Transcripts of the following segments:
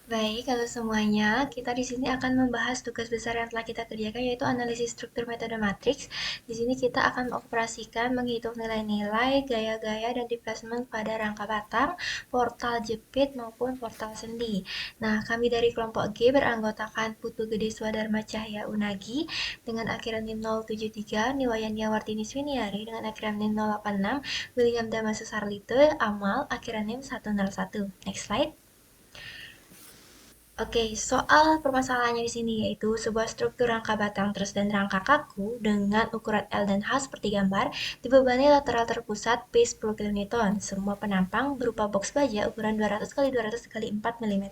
Baik, kalau semuanya, kita di sini akan membahas tugas besar yang telah kita kerjakan, yaitu analisis struktur metode matriks. Di sini kita akan mengoperasikan, menghitung nilai-nilai, gaya-gaya, dan displacement pada rangka batang, portal jepit, maupun portal sendi. Nah, kami dari kelompok G beranggotakan Putu Gede Swadharma Cahya Unagi dengan akronim 073, Niwayania Wartini Swiniari dengan akronim 086, William Damasus Sarlito Amal akronim 101. Next slide. Oke, soal permasalahannya di sini yaitu sebuah struktur rangka batang terus dan rangka kaku dengan ukuran L dan H seperti gambar dibebani lateral terpusat P 10 kN. Semua penampang berupa box baja ukuran 200 x 200 x 4 mm.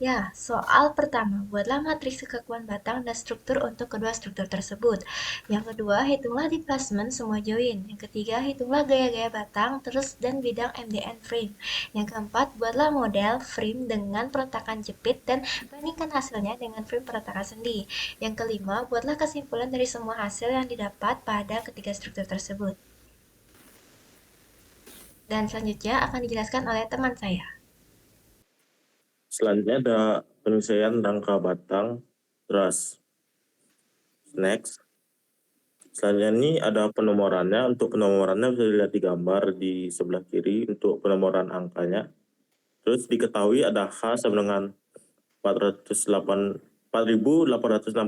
Ya, soal pertama, buatlah matriks kekakuan batang dan struktur untuk kedua struktur tersebut. Yang kedua, hitunglah displacement semua join. Yang ketiga, hitunglah gaya-gaya batang terus dan bidang MDN frame. Yang keempat, buatlah model frame dengan peletakan jepit dan bandingkan hasilnya dengan frame peletakan sendi. Yang kelima, buatlah kesimpulan dari semua hasil yang didapat pada ketiga struktur tersebut. Dan selanjutnya akan dijelaskan oleh teman saya. Selanjutnya ada penyelesaian rangka batang truss. Next. Selanjutnya ini ada penomorannya. Untuk penomorannya bisa dilihat di gambar di sebelah kiri untuk penomoran angkanya. Terus diketahui ada H sama dengan 4.860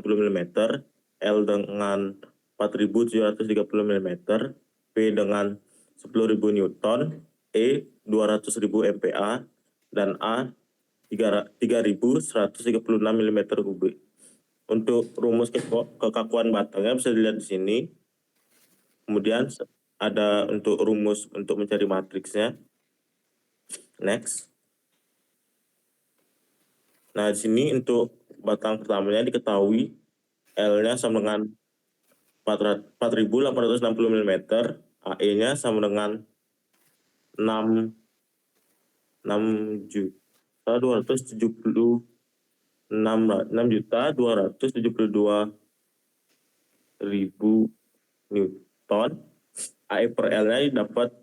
mm, L dengan 4.730 mm, P dengan 10.000 Newton, E 200.000 MPa, dan A 3.136 mm kubik. Untuk rumus kekakuan batangnya bisa dilihat di sini. Kemudian ada untuk rumus untuk mencari matriksnya. Next. Nah, di sini untuk batang pertamanya diketahui L-nya sama dengan 4.860 mm, AE-nya sama dengan 6 juta 272.000 Newton. AE per L-nya dapat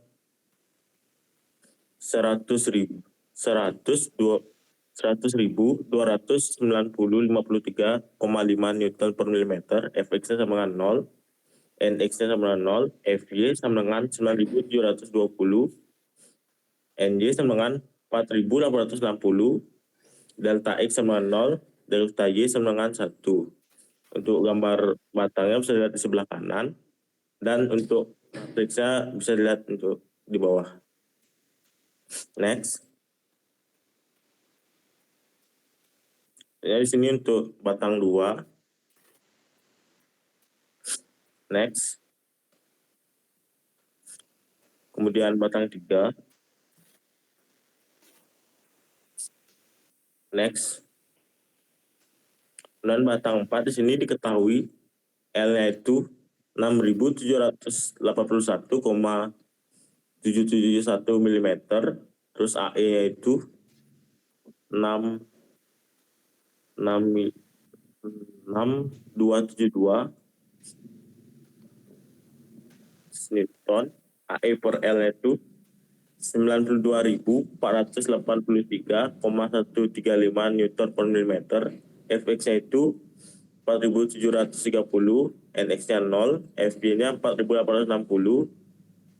100.290.53,5 Newton per milimeter. Fx-nya sama dengan 0, Nx-nya sama dengan 0, Fy sama dengan 9.720, Ny sama dengan 4.860, delta X sama dengan 0, delta Y sama dengan 1. Untuk gambar batangnya bisa dilihat di sebelah kanan, dan untuk matriksnya bisa dilihat untuk di bawah. Next. Ya, di sini untuk batang 2. Next. Kemudian batang 3. Next. Dan batang 4 di sini diketahui L-nya itu 6.781,771 mm, terus AE-nya itu 6272 Newton, AE per L-nya itu 92.483,135 Newton per milimeter, Fx-nya itu 4.730, Nx-nya 0, Fy-nya 4.860,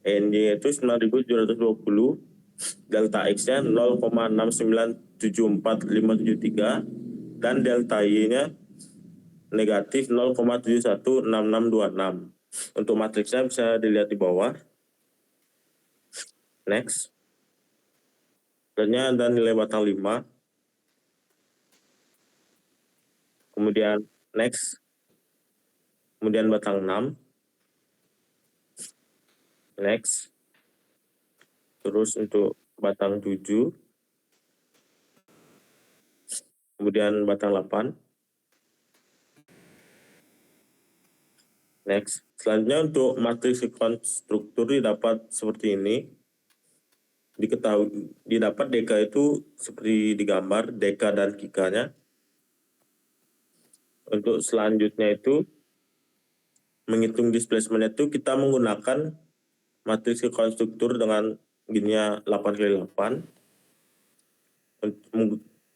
Ny itu 9.720, delta X-nya 0,697453, dan delta Y-nya negatif 0,716626. Untuk matriksnya bisa dilihat di bawah. Next. Selanjutnya ada nilai batang 5. Kemudian next. Kemudian batang 6. Next. Terus untuk batang 7. Kemudian batang 8. Next. Selanjutnya untuk matriks struktur didapat seperti ini. Didapat DK itu seperti digambar, DK dan KIK-nya. Untuk selanjutnya itu menghitung displacement itu kita menggunakan matriks struktur dengan gininya 8x8.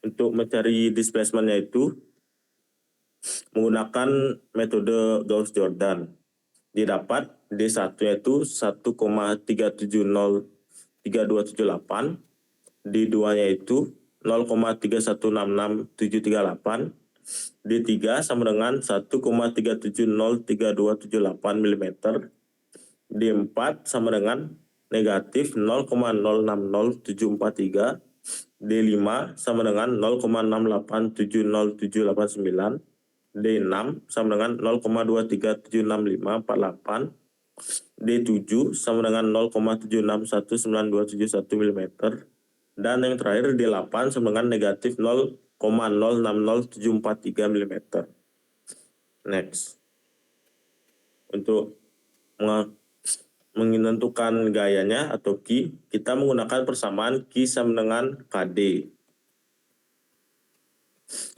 untuk mencari displacement-nya itu menggunakan metode Gauss-Jordan. Didapat D1 yaitu 1,3703278, D2-nya itu 0,3166738, D3 sama dengan 1,3703278 mm, D4 sama dengan negatif 0,060743, D5 sama dengan 0,68707789, D6 sama dengan 0,23765548, D7 sama dengan 0,761971 mm, dan yang terakhir D8 sama dengan negatif 0,060743 mm. Next. Untuk menentukan gayanya atau Ki, kita menggunakan persamaan Ki sama dengan KD.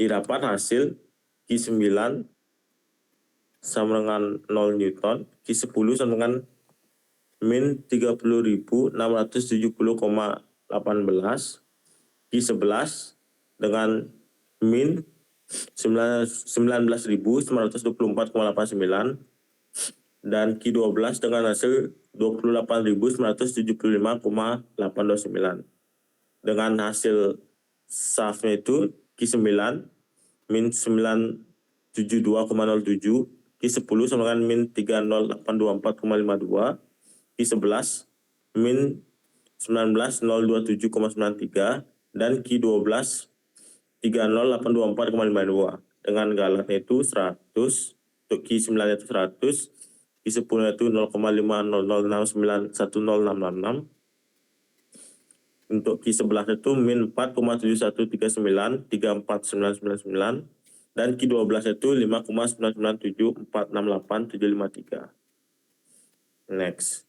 Didapat hasil Ki 9 sama dengan 0 Newton, Ki 10 sama dengan min 30.670,18, Ki 11 dengan min 19.924,89, dan Ki 12 dengan hasil 28.975,829. Dengan hasil SAF-nya itu Ki 9 min 972,07, Ki 10 sama dengan min 30824,52, Ki 11 min 19.027,93, dan Ki 12 30824,52. Dengan galatnya itu 100, untuk Ki 9 itu 100, Ki 10 itu 0,500691066, untuk Ki 11 itu min 4,713934999, dan Ki 12 itu 5,997468753. Next.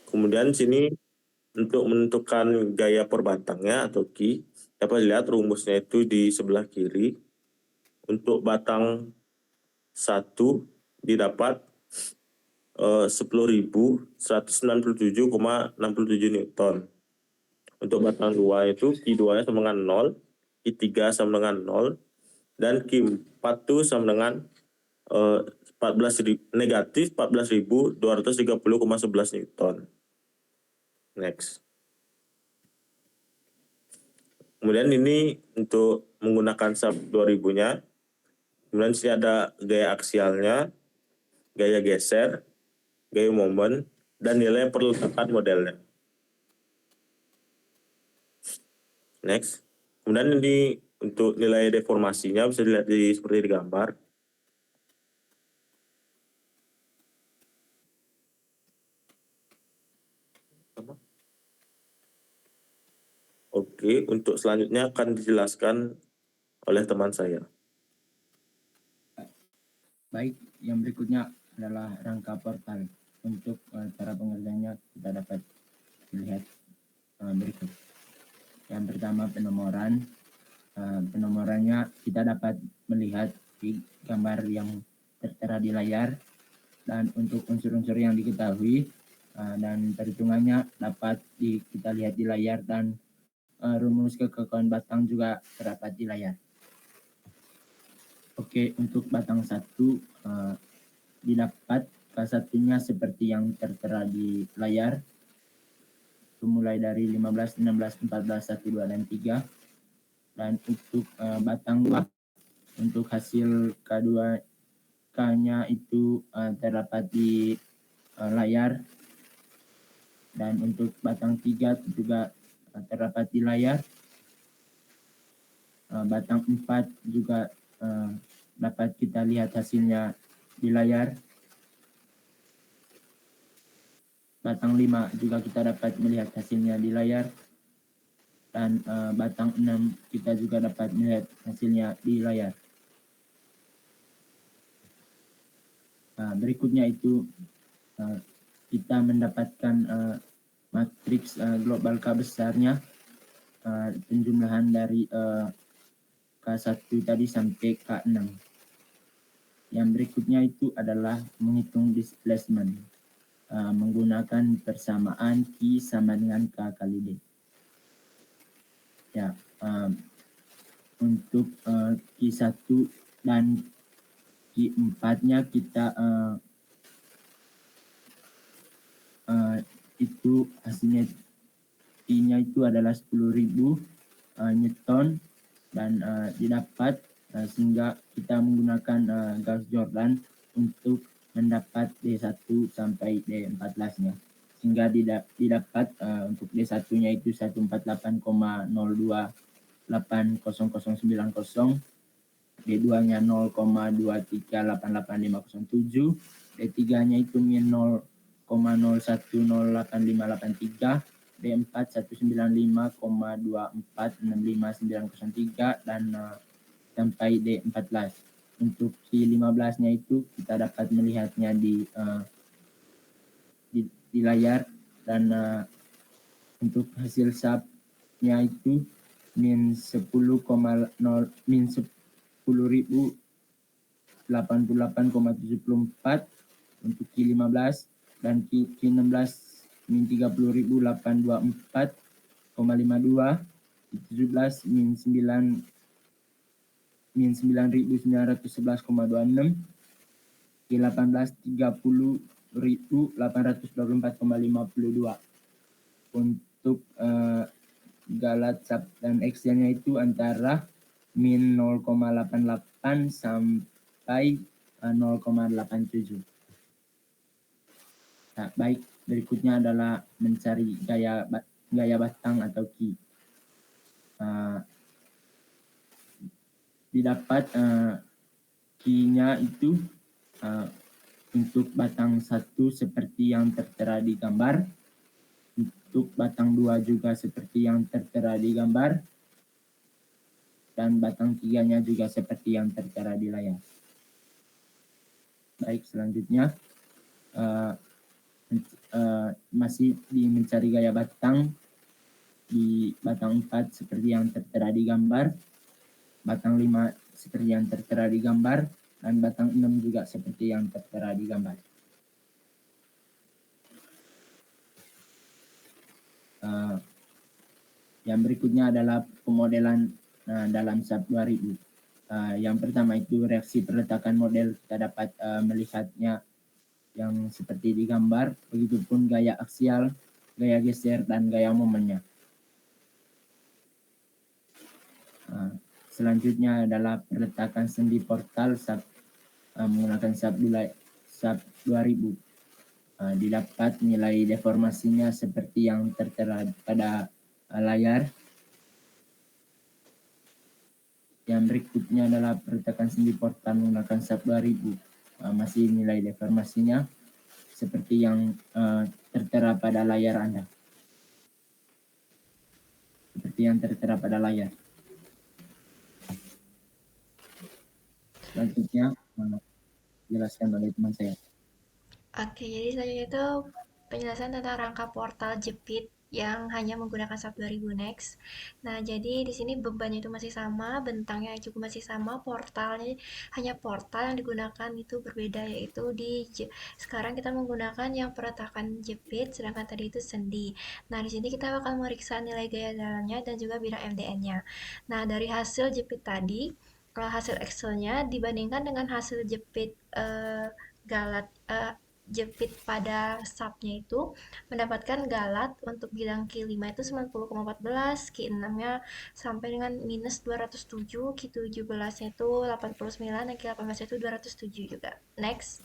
Kemudian sini untuk menentukan gaya per batangnya atau Ki, dapat lihat rumusnya itu di sebelah kiri. Untuk batang 1 didapat 10.197,67 Newton. Untuk batang 2 itu Ki 2-nya sama dengan 0, Ki 3 sama dengan 0, dan Ki 4 itu sama dengan negatif 14.230,11 Newton. Next. Kemudian ini untuk menggunakan sub 2000-nya. Kemudian sini ada gaya aksialnya, gaya geser, gaya momen, dan nilai perletakan modelnya. Next. Kemudian ini untuk nilai deformasinya bisa dilihat seperti di gambar. Oke, untuk selanjutnya akan dijelaskan oleh teman saya. Baik, yang berikutnya adalah rangka portal. Untuk cara pengerjaannya kita dapat lihat berikut. Yang pertama penomoran. Penomorannya kita dapat melihat di gambar yang tertera di layar, dan untuk unsur-unsur yang diketahui dan perhitungannya dapat kita lihat di layar, dan rumus kekekuatan batang juga terdapat di layar. Oke, untuk batang 1 didapat K1-nya seperti yang tertera di layar, mulai dari 15, 16, 14, 1, 2, dan 3. Dan untuk batang 2, untuk hasil K2-nya itu terdapat di layar, dan untuk batang 3 juga terdapat di layar. Batang 4 juga dapat kita lihat hasilnya di layar. Batang 5 juga kita dapat melihat hasilnya di layar. Dan batang 6 kita juga dapat melihat hasilnya di layar. Berikutnya itu kita mendapatkan matriks global K besarnya, penjumlahan dari K1 tadi sampai K6. Yang berikutnya itu adalah menghitung displacement menggunakan persamaan Ki sama dengan K kali D. Ya, untuk Q1 dan Q4-nya kita itu hasilnya Q-nya itu adalah 10.000 Newton dan didapat sehingga kita menggunakan Gauss Jordan untuk mendapat D1 sampai D14-nya. Sehingga didapat untuk D1-nya itu 148,028090, D2-nya 0,2388507, D3-nya itu min 0,01088583, D4 195,2465903 dan sampai D14. Untuk Q15-nya itu kita dapat melihatnya di layar dan untuk hasil SAP-nya itu min 10,0 min 10.088,74 untuk Q15 dan Q16 min 30.824,52, Q17 min 9.911,26, Q18 30.824,52. Untuk Galat SAP dan Excel-nya itu antara min 0,88 sampai 0,87. Nah, baik, berikutnya adalah mencari gaya batang atau key. Didapat key-nya itu untuk batang 1 seperti yang tertera di gambar, untuk batang 2 juga seperti yang tertera di gambar, dan batang 3-nya juga seperti yang tertera di layar. Baik, selanjutnya masih di mencari gaya batang. Di batang 4 seperti yang tertera di gambar, batang 5 seperti yang tertera di gambar, dan batang 6 juga seperti yang tertera di gambar. Yang berikutnya adalah pemodelan dalam SAP 2000. Yang pertama itu reaksi perletakan model, kita dapat melihatnya yang seperti di gambar, begitupun gaya aksial, gaya geser, dan gaya momennya. Selanjutnya adalah perletakan sendi portal SAP menggunakan SAP 2000. Didapat nilai deformasinya seperti yang tertera pada layar. Yang berikutnya adalah perletakan sendi portal menggunakan SAP 2000. Masih nilai deformasinya seperti yang tertera pada layar Anda. Seperti yang tertera pada layar. Selanjutnya jelaskan oleh teman saya. Oke, jadi selanjutnya itu penjelasan tentang rangka portal jepit yang hanya menggunakan SAP 2000 Next. Nah, jadi di sini bebannya itu masih sama, bentangnya juga masih sama, portalnya hanya portal yang digunakan itu berbeda, yaitu sekarang kita menggunakan yang perletakan jepit, sedangkan tadi itu sendi. Nah, di sini kita bakal memeriksa nilai gaya jalannya dan juga bidang MDN-nya. Nah, dari hasil jepit tadi, hasil Excel-nya dibandingkan dengan hasil jepit jepit pada SAP-nya itu mendapatkan galat untuk bidang Q5 itu 90,14, Q6-nya sampai dengan minus 207, Q17-nya itu 89, dan Q18-nya itu 207 juga. Next.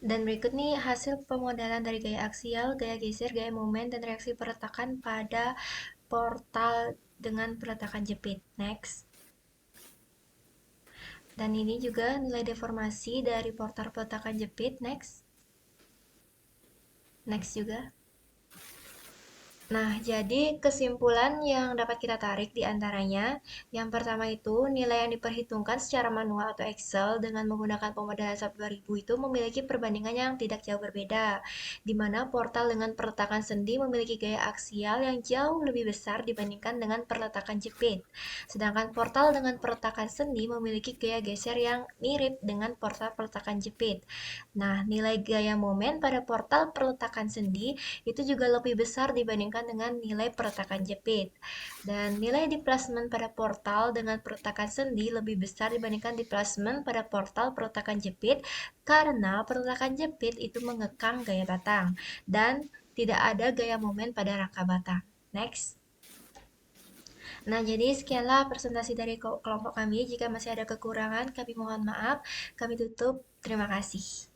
Dan berikut nih hasil pemodelan dari gaya aksial, gaya geser, gaya momen, dan reaksi perletakan pada portal dengan peletakan jepit. Next. Dan ini juga nilai deformasi dari portal peletakan jepit. Next. Next juga. Nah, jadi kesimpulan yang dapat kita tarik di antaranya, yang pertama itu nilai yang diperhitungkan secara manual atau Excel dengan menggunakan pemodelan SAP 2000 itu memiliki perbandingan yang tidak jauh berbeda, di mana portal dengan perletakan sendi memiliki gaya aksial yang jauh lebih besar dibandingkan dengan perletakan jepit. Sedangkan portal dengan perletakan sendi memiliki gaya geser yang mirip dengan portal perletakan jepit. Nah, nilai gaya momen pada portal perletakan sendi itu juga lebih besar dibandingkan dibandingkan dengan nilai perletakan jepit. Dan nilai displacement pada portal dengan perletakan sendi lebih besar dibandingkan displacement pada portal perletakan jepit karena perletakan jepit itu mengekang gaya batang dan tidak ada gaya momen pada rangka batang. Next. Nah, jadi sekianlah presentasi dari kelompok kami. Jika masih ada kekurangan, kami mohon maaf. Kami tutup. Terima kasih.